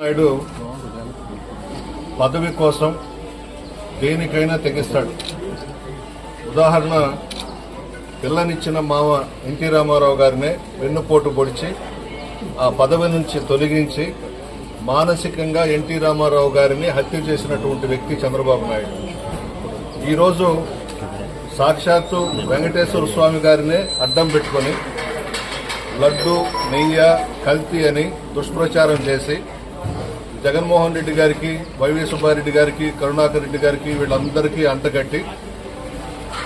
నాయుడు పదవి కోసం దేనికైనా తెగిస్తాడు. ఉదాహరణ, పిల్లనిచ్చిన మామ ఎన్టీ రామారావు గారినే వెన్నుపోటు పొడిచి ఆ పదవి నుంచి తొలగించి మానసికంగా ఎన్టీ రామారావు గారిని హత్య చేసినటువంటి వ్యక్తి చంద్రబాబు నాయుడు. ఈరోజు సాక్షాత్తు వెంకటేశ్వర స్వామి గారినే అడ్డం పెట్టుకుని లడ్డు, నెయ్య, కల్తీ అని దుష్ప్రచారం చేసి జగన్మోహన్ రెడ్డి గారికి, వైవి సుబ్బారెడ్డి గారికి, కరుణాకర్ రెడ్డి గారికి వీళ్ళందరికీ అంటగట్టి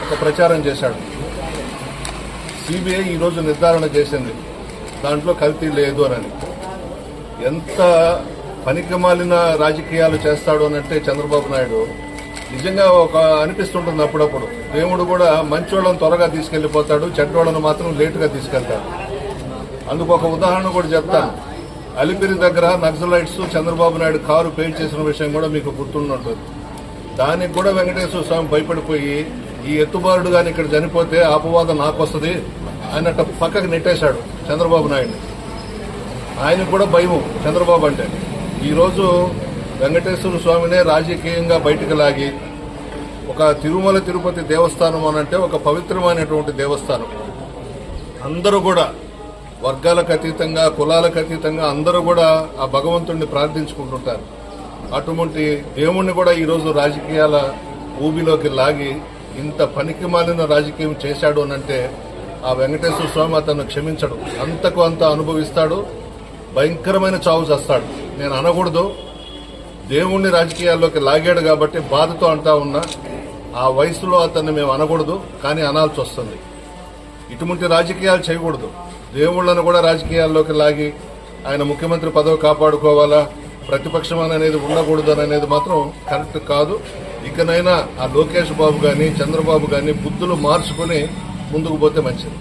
ఒక ప్రచారం చేశాడు. సిబిఐ ఈరోజు నిర్ధారణ చేసింది దాంట్లో కల్తీ లేదు అని. ఎంత పనికిమాలిన రాజకీయాలు చేస్తాడు అనంటే చంద్రబాబు నాయుడు నిజంగా ఒక అనిపిస్తుంటుంది అప్పుడప్పుడు. దేవుడు కూడా మంచోళ్ళను త్వరగా తీసుకెళ్లిపోతాడు, చెడ్డోళ్లను మాత్రం లేటుగా తీసుకెళ్తాడు. అందుకు ఒక ఉదాహరణ కూడా చెప్తాను. అలిపిరి దగ్గర Naxalites Chandrababu Naidu car paint చేసిన విషయం కూడా మీకు గుర్తుంటుంది. దానికి కూడా వెంకటేశ్వర స్వామి భయపడిపోయి ఈ ఎత్తుబారుడు గాని ఇక్కడ చనిపోతే అపవాదం నాకొస్తుంది అన్నట్టు పక్కకు నెట్టేశాడు చంద్రబాబు నాయుడు. ఆయనకు కూడా భయము చంద్రబాబు అంటే. ఈరోజు వెంకటేశ్వర స్వామినే రాజకీయంగా బయటకు లాగి ఒక తిరుమల తిరుపతి దేవస్థానం అనంటే ఒక పవిత్రమైనటువంటి దేవస్థానం. అందరూ కూడా వర్గాలకు అతీతంగా, కులాలకు అతీతంగా అందరూ కూడా ఆ భగవంతుడిని ప్రార్థించుకుంటుంటారు. అటువంటి దేవుణ్ణి కూడా ఈరోజు రాజకీయాల ఊబిలోకి లాగి ఇంత పనికిమాలిన రాజకీయం చేశాడు అనంటే ఆ వెంకటేశ్వర స్వామి అతను క్షమించడు. అంతకు అంత అనుభవిస్తాడు, భయంకరమైన చావు చేస్తాడు. నేను అనకూడదు, దేవుణ్ణి రాజకీయాల్లోకి లాగాడు కాబట్టి బాధతో అంటా ఉన్నా. ఆ వయసులో అతన్ని మేము అనకూడదు, కానీ అనాల్సి వస్తుంది. ఇటువంటి రాజకీయాలు చేయకూడదు. దేవుళ్లను కూడా రాజకీయాల్లోకి లాగి ఆయన ముఖ్యమంత్రి పదవి కాపాడుకోవాలా, ప్రతిపక్షం అనేది ఉండకూడదు అనేది మాత్రం కరెక్ట్ కాదు. ఇకనైనా ఆ లోకేష్ బాబు గాని, చంద్రబాబు గాని బుద్ధులు మార్చుకుని ముందుకు పోతే మంచిది.